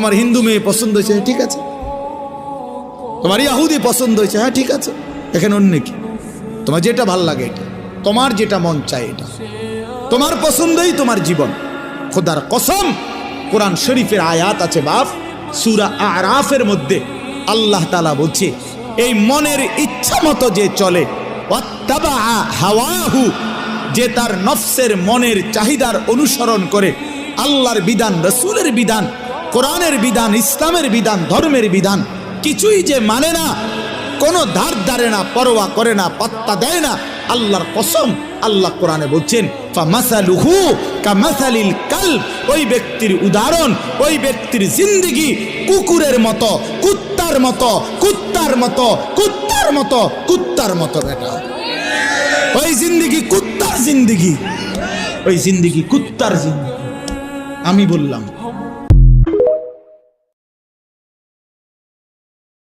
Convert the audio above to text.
তোমার হিন্দু মেয়ে পছন্দ হয়েছে, ঠিক আছে। তোমার ইহুদি পছন্দ হয়েছে, হ্যাঁ ঠিক আছে। এখানে অন্য কি? তোমার যেটা ভাল লাগে এটা, তোমার যেটা মন চায় এটা, তোমার পছন্দই তোমার জীবন। খোদার কসম, কোরআন শরীফের আয়াত আছে বাপ, সূরা আরাফের মধ্যে আল্লাহ তাআলা বলছে, এই মনের ইচ্ছা মতো যে চলে, ওয়াত্তাবা হাওয়াহু, যে তার নফসের মনের চাহিদার অনুসরণ করে, আল্লাহর বিধান, রাসূলের বিধান, কোরআনের বিধান, ইসলামের বিধান, ধর্মের বিধান কিছুই যে মানে না, কোনো ধার ধারে না, পরোয়া করে না, পাত্তা দেয় না, আল্লাহর কসম, আল্লাহ কোরআনে বলছেন ফামাসালুহু কামাসালিল কালব, ওই ব্যক্তির উদাহরণ, ওই ব্যক্তির জিন্দেগি কুকুরের মতো, কুত্তার মতো, কুত্তার মতো, কুত্তার মতো, কুত্তার মতো। বেটা, ওই জিন্দেগি কুত্তার জিন্দেগি, ওই জিন্দেগি কুত্তার জিন্দেগি। আমি বললাম